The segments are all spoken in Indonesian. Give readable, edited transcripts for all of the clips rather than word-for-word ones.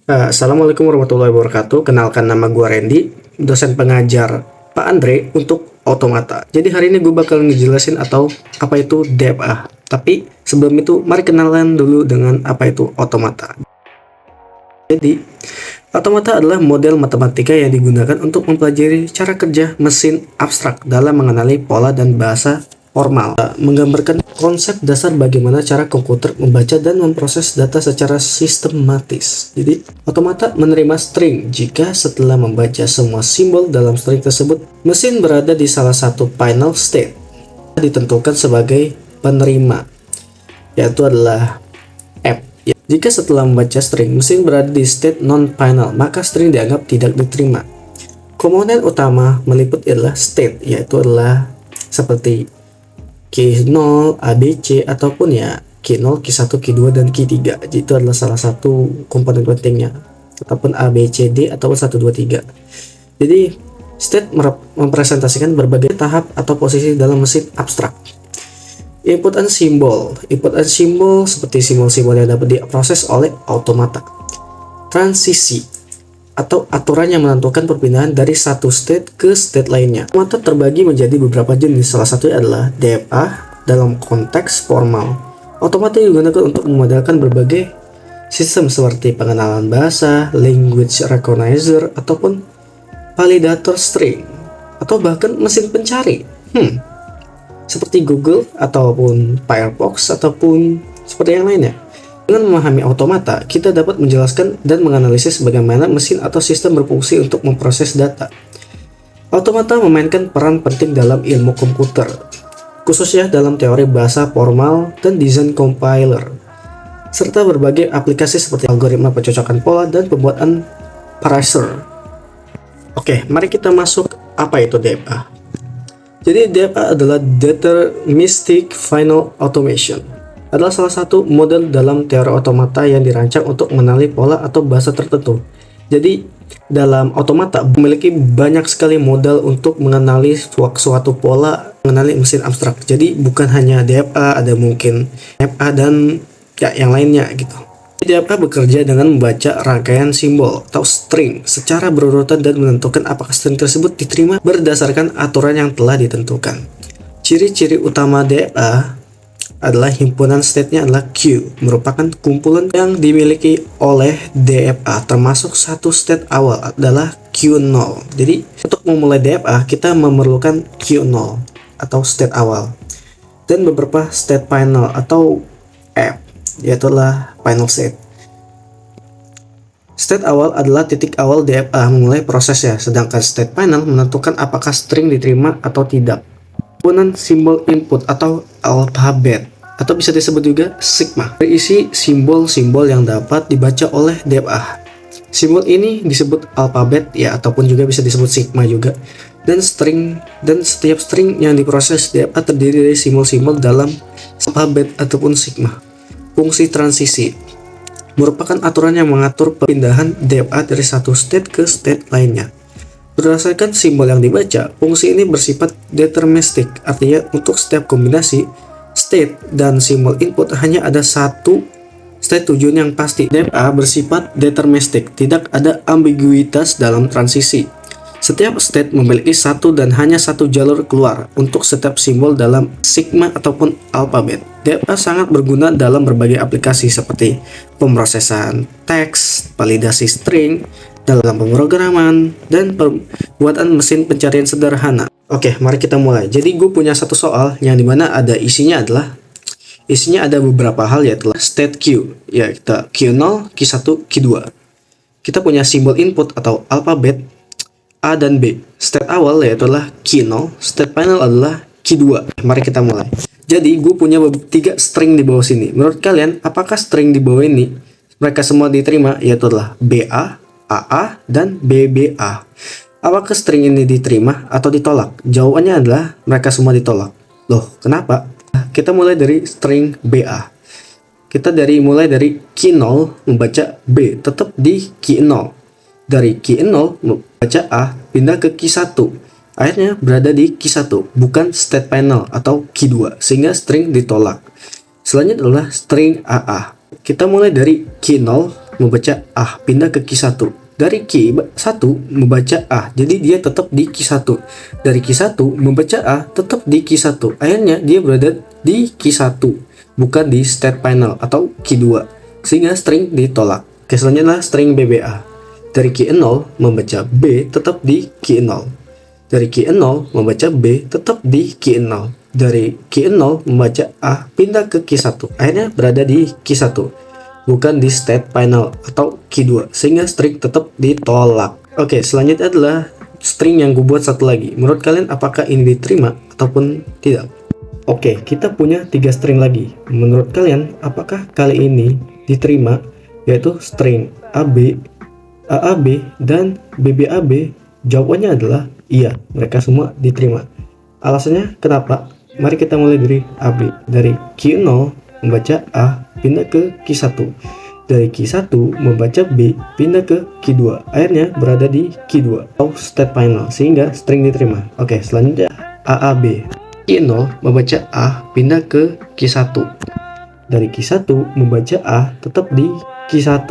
Assalamualaikum warahmatullahi wabarakatuh. Kenalkan, nama gue Randy, dosen pengajar Pak Andre untuk Automata. Jadi hari ini gue bakal ngejelasin atau apa itu DFA. Tapi sebelum itu mari kenalan dulu dengan apa itu Automata. Jadi Automata adalah model matematika yang digunakan untuk mempelajari cara kerja mesin abstrak dalam mengenali pola dan bahasa formal, menggambarkan konsep dasar bagaimana cara komputer membaca dan memproses data secara sistematis. Jadi, Automata menerima string jika setelah membaca semua simbol dalam string tersebut, mesin berada di salah satu final state ditentukan sebagai penerima, yaitu adalah F. Jika setelah membaca string, mesin berada di state non-final, maka string dianggap tidak diterima. Komponen utama meliput adalah state, yaitu adalah seperti Q0, ABC, ataupun ya Q0, Q1, Q2, dan Q3. Jadi itu adalah salah satu komponen pentingnya, ataupun A, B, C, D, ataupun 1, 2, 3. Jadi state mempresentasikan berbagai tahap atau posisi dalam mesin abstrak. Input and symbol seperti simbol-simbol yang dapat diproses oleh Automata. Transisi atau aturan yang menentukan perpindahan dari satu state ke state lainnya. Automata terbagi menjadi beberapa jenis. Salah satunya adalah DFA dalam konteks formal. Automata digunakan untuk memodelkan berbagai sistem seperti pengenalan bahasa, language recognizer, ataupun validator string, atau bahkan mesin pencari. Seperti Google ataupun Firefox ataupun seperti yang lainnya. Dengan memahami Automata, kita dapat menjelaskan dan menganalisis bagaimana mesin atau sistem berfungsi untuk memproses data. Automata memainkan peran penting dalam ilmu komputer, khususnya dalam teori bahasa formal dan desain compiler, serta berbagai aplikasi seperti algoritma pencocokan pola dan pembuatan parser. Oke, mari kita masuk apa itu DFA. Jadi DFA adalah Deterministic Final Automation. Adalah salah satu model dalam teori Automata yang dirancang untuk mengenali pola atau bahasa tertentu. Jadi dalam Automata memiliki banyak sekali model untuk mengenali suatu pola, mengenali mesin abstrak. Jadi bukan hanya DFA, ada mungkin FA dan ya yang lainnya gitu. DFA bekerja dengan membaca rangkaian simbol atau string secara berurutan dan menentukan apakah string tersebut diterima berdasarkan aturan yang telah ditentukan. Ciri-ciri utama DFA adalah himpunan state-nya adalah Q, merupakan kumpulan yang dimiliki oleh DFA, termasuk satu state awal adalah Q0. Jadi untuk memulai DFA kita memerlukan Q0 atau state awal dan beberapa state final atau F, yaitu adalah final state. State awal adalah titik awal DFA memulai prosesnya, sedangkan state final menentukan apakah string diterima atau tidak. Komponen simbol input atau alfabet, atau bisa disebut juga sigma, berisi simbol-simbol yang dapat dibaca oleh DFA. Simbol ini disebut alfabet ya, ataupun juga bisa disebut sigma juga. Dan setiap string yang diproses DFA terdiri dari simbol-simbol dalam alfabet ataupun sigma. Fungsi transisi merupakan aturan yang mengatur perpindahan DFA dari satu state ke state lainnya. Berdasarkan simbol yang dibaca, fungsi ini bersifat deterministik, artinya untuk setiap kombinasi state dan simbol input hanya ada satu state tujuan yang pasti. DFA bersifat deterministik, tidak ada ambiguitas dalam transisi. Setiap state memiliki satu dan hanya satu jalur keluar untuk setiap simbol dalam sigma ataupun alfabet. DFA sangat berguna dalam berbagai aplikasi seperti pemrosesan teks, validasi string, dalam pemrograman, dan pembuatan mesin pencarian sederhana. Oke, mari kita mulai. Jadi gue punya satu soal yang dimana isinya ada beberapa hal, yaitu state Q, ya kita Q0, Q1, Q2. Kita punya simbol input atau alfabet A dan B. State awal yaitu adalah Q0, state final adalah Q2. Mari kita mulai. Jadi gue punya 3 string di bawah sini. Menurut kalian apakah string di bawah ini mereka semua diterima, yaitu adalah BA, AA, dan BBA. Apakah string ini diterima atau ditolak? Jawabannya adalah mereka semua ditolak. Loh, kenapa? Kita mulai dari string BA. Kita mulai dari Q0 membaca B, tetap di Q0. Dari Q0 membaca A, pindah ke Q1. Akhirnya berada di Q1, bukan state final atau Q2, sehingga string ditolak. Selanjutnya adalah string AA. Kita mulai dari Q0 membaca A pindah ke Q1. Dari Q1 membaca A, jadi dia tetap di Q1. Dari Q1 membaca A tetap di Q1. Akhirnya dia berada di Q1, bukan di state final atau Q2, sehingga string ditolak. Oke, selanjutnya string BBA. Dari Q0 membaca B tetap di Q0. Dari Q0 membaca B tetap di Q0. Dari Q0 membaca A pindah ke Q1. Akhirnya berada di Q1, bukan di state final atau Q2, sehingga string tetap ditolak. Oke, selanjutnya adalah string yang gue buat satu lagi. Menurut kalian apakah ini diterima ataupun tidak? Oke, kita punya 3 string lagi. Menurut kalian apakah kali ini diterima? Yaitu string AB, AAB, dan BBAB. Jawabannya adalah iya, mereka semua diterima. Alasannya kenapa? Mari kita mulai dari AB. Dari Q0 membaca A pindah ke Q1. Dari Q1 membaca B pindah ke Q2. Akhirnya berada di Q2 atau state final, sehingga string diterima. Oke, selanjutnya AAB. Q0 membaca A pindah ke Q1. Dari Q1 membaca A tetap di Q1.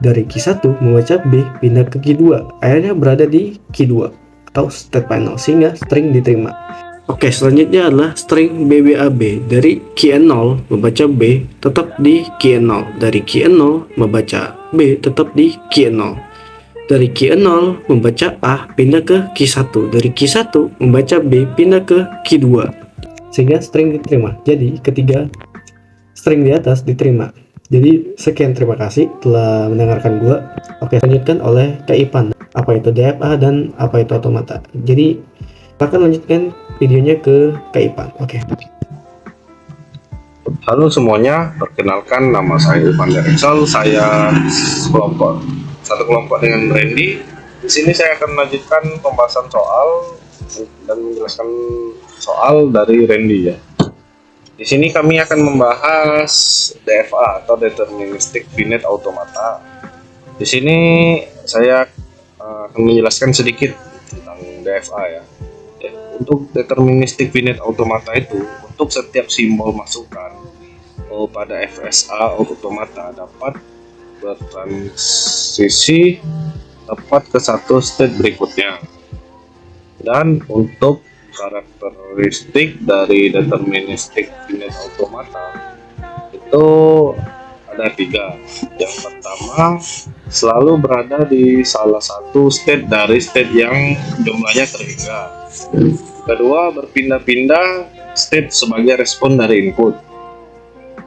Dari Q1 membaca B pindah ke Q2. Akhirnya berada di Q2 atau state final, sehingga string diterima. Oke, selanjutnya adalah string BBAB. Dari Q0 membaca B tetap di Q0. Dari Q0 membaca B tetap di Q0. Dari Q0 membaca A pindah ke Q1. Dari Q1 membaca B pindah ke Q2, sehingga string diterima. Jadi ketiga string di atas diterima. Jadi sekian, terima kasih telah mendengarkan gua. Oke, lanjutkan oleh Kak Ipan. Apa itu DFA dan apa itu otomata. Jadi akan lanjutkan videonya ke Kak Ipan. Oke. Halo semuanya, perkenalkan nama saya Ipan Excel. Saya satu kelompok dengan Randy. Di sini saya akan melanjutkan pembahasan soal dan menjelaskan soal dari Randy ya. Di sini kami akan membahas DFA atau Deterministic Finite Automata. Di sini saya akan menjelaskan sedikit tentang DFA ya. Untuk Deterministic Finite Automata itu, untuk setiap simbol masukan pada FSA Automata dapat bertransisi tepat ke satu state berikutnya. Dan untuk karakteristik dari Deterministic Finite Automata itu ada 3. Yang pertama, selalu berada di salah satu state dari state yang jumlahnya terhingga. Kedua, berpindah-pindah state sebagai respon dari input.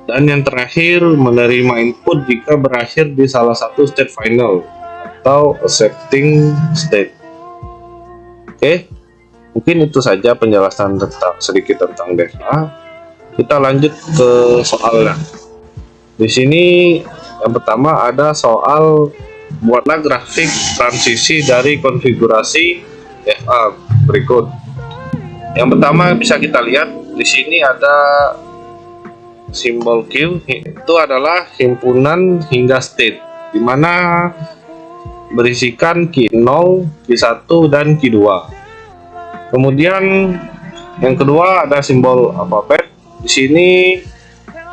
Dan yang terakhir, menerima input jika berakhir di salah satu state final atau accepting state. Oke, mungkin itu saja penjelasan sedikit tentang DFA. Kita lanjut ke soalnya. Di sini yang pertama ada soal buatlah grafik transisi dari konfigurasi DFA berikut. Yang pertama bisa kita lihat di sini ada simbol Q, itu adalah himpunan hingga state, di mana berisikan Q0, Q1 dan Q2. Kemudian yang kedua ada simbol alfabet. Di sini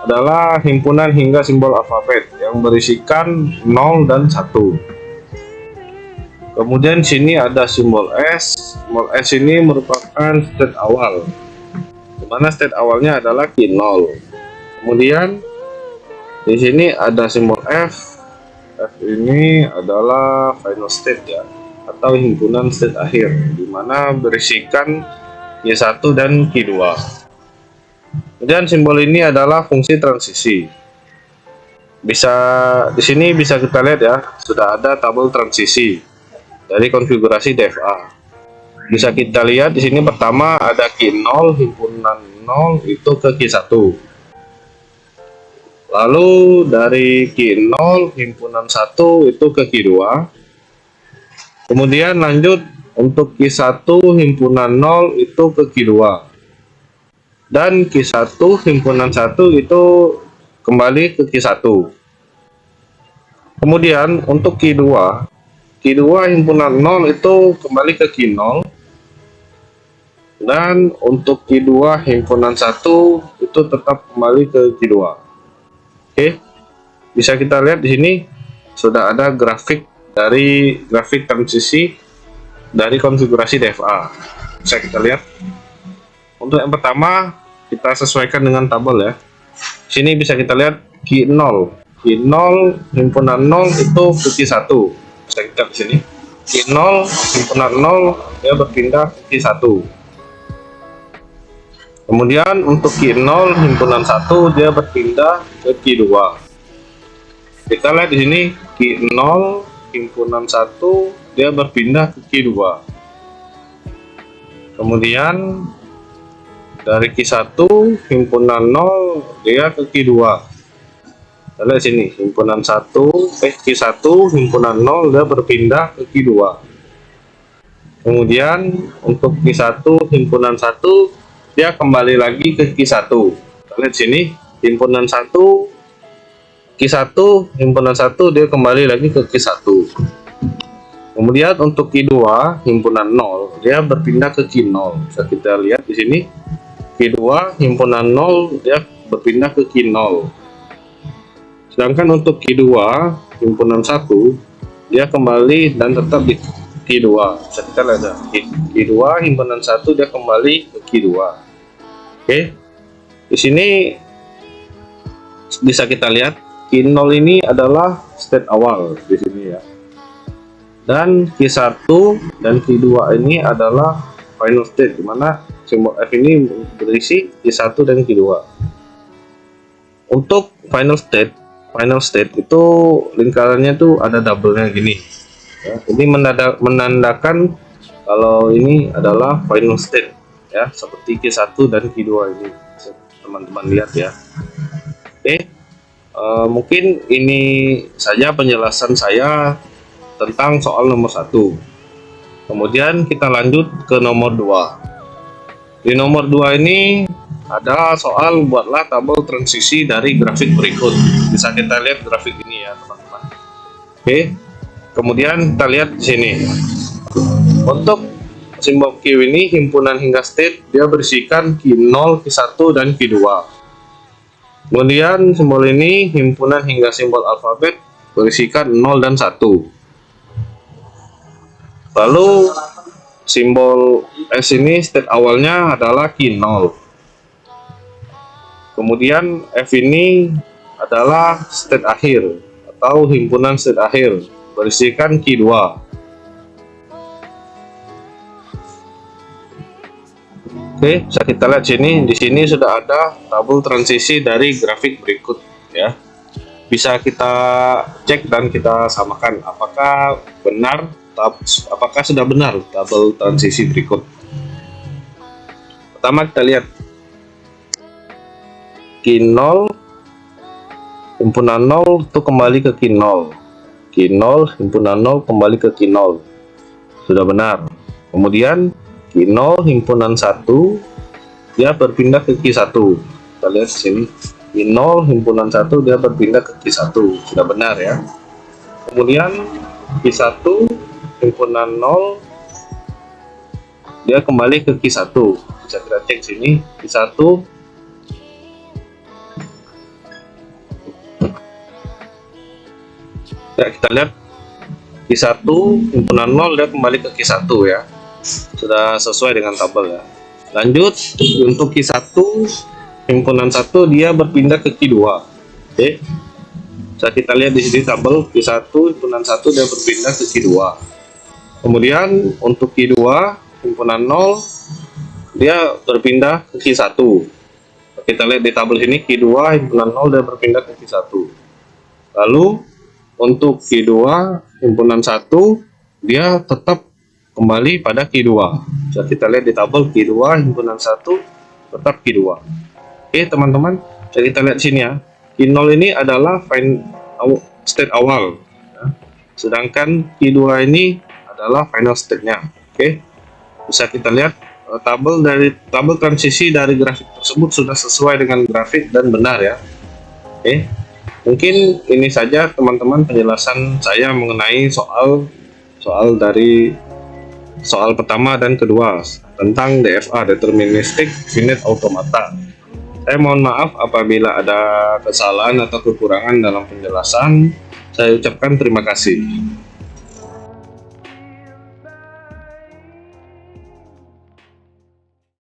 adalah himpunan hingga simbol alfabet yang berisikan 0 dan 1. Kemudian sini ada simbol S. Simbol S ini merupakan state awal, di mana state awalnya adalah Q0. Kemudian di sini ada simbol F. F ini adalah final state ya, atau himpunan state akhir, di mana berisikan Q1 dan Q2. Kemudian simbol ini adalah fungsi transisi. Bisa di sini bisa kita lihat ya, sudah ada tabel transisi dari konfigurasi DFA. Bisa kita lihat di sini pertama ada Q0 himpunan 0 itu ke Q1. Lalu dari Q0 himpunan 1 itu ke Q2. Kemudian lanjut untuk Q1 himpunan 0 itu ke Q2. Dan Q1 himpunan 1 itu kembali ke Q1. Kemudian untuk Q2 himpunan 0 itu kembali ke Q0. Dan untuk Q2 himpunan 1 itu tetap kembali ke Q2. Oke. Bisa kita lihat di sini sudah ada grafik transisi dari konfigurasi DFA. Bisa kita lihat. Untuk yang pertama, kita sesuaikan dengan tabel ya. Sini bisa kita lihat key 0. Key 0 himpunan 0 itu ke key 1. Bisa kita lihat di sini. Key 0 himpunan 0 dia berpindah ke key 1. Kemudian untuk key 0 himpunan 1 dia berpindah ke key 2. Kita lihat di sini key 0 himpunan 1 dia berpindah ke key 2. Kemudian dari key 1 himpunan 0 dia ke key 2. Kita lihat sini himpunan 1 key 1 himpunan 0 dia berpindah ke key 2. Kemudian untuk key 1 himpunan 1 dia kembali lagi ke key 1. Kita lihat sini himpunan 1 key 1 himpunan 1 dia kembali lagi ke key 1. Kemudian untuk key 2 himpunan 0 dia berpindah ke key 0. Bisa kita lihat di sini key 2 himpunan 0 dia berpindah ke key 0. Sedangkan untuk key 2 himpunan 1 dia kembali dan tetap di key 2. Bisa kita lihat ya. Key 2 himpunan 1 dia kembali ke key 2. Oke. Di sini bisa kita lihat key 0 ini adalah state awal di sini ya. Dan key 1 dan key 2 ini adalah final state, di mana simbol F ini berisi key 1 dan key 2. Untuk final state itu lingkarannya tuh ada double-nya gini. Ya, ini menandakan kalau ini adalah final state ya, seperti key 1 dan key 2 ini. Teman-teman lihat ya. Oke. Mungkin ini saja penjelasan saya tentang soal nomor 1. Kemudian kita lanjut ke nomor 2. Di nomor 2 ini ada soal buatlah tabel transisi dari grafik berikut. Bisa kita lihat grafik ini ya, teman-teman. Oke. Kemudian kita lihat di sini. Untuk simbol Q ini himpunan hingga state dia berisikan key 0, key 1 dan key 2. Kemudian simbol ini himpunan hingga simbol alfabet berisikan 0 dan 1. Lalu simbol S ini state awalnya adalah key 0. Kemudian F ini adalah state akhir atau himpunan state akhir berisikan key 2. Oke, bisa kita lihat sini. Di sini sudah ada tabel transisi dari grafik berikut ya. Bisa kita cek dan kita samakan apakah sudah benar tabel transisi berikut. Pertama kita lihat key 0 himpunan 0 itu kembali ke key 0. Key 0 himpunan 0 kembali ke key 0. Sudah benar. Kemudian key 0 himpunan 1 dia berpindah ke key 1. Kita lihat di sini. Key 0 himpunan 1 dia berpindah ke key 1. Sudah benar ya. Kemudian key 1 himpunan 0 dia kembali ke key 1. Bisa kita cek sini. Key 1 ya, kita lihat key 1 himpunan 0 dia kembali ke key 1 ya. Sudah sesuai dengan tabel ya. Lanjut untuk key 1 himpunan 1 dia berpindah ke key 2. Oke. Bisa kita lihat di sini tabel key 1 himpunan 1 dia berpindah ke key 2. Kemudian untuk key 2 himpunan 0 dia berpindah ke key 1. Kita lihat di tabel ini key 2 himpunan 0 dia berpindah ke key 1. Lalu untuk key 2 himpunan 1 dia tetap kembali pada key 2. Bisa kita lihat di tabel key 2 himpunan 1 tetap key 2. Oke teman-teman, bisa kita lihat sini ya. Key 0 ini adalah state awal ya. Sedangkan key 2 ini adalah final state-nya. Oke. Bisa kita lihat tabel transisi dari grafik tersebut sudah sesuai dengan grafik dan benar ya. Oke. Mungkin ini saja teman-teman penjelasan saya mengenai soal pertama dan kedua tentang DFA, Deterministic Finite Automata. Saya mohon maaf apabila ada kesalahan atau kekurangan dalam penjelasan. saya ucapkan terima kasih.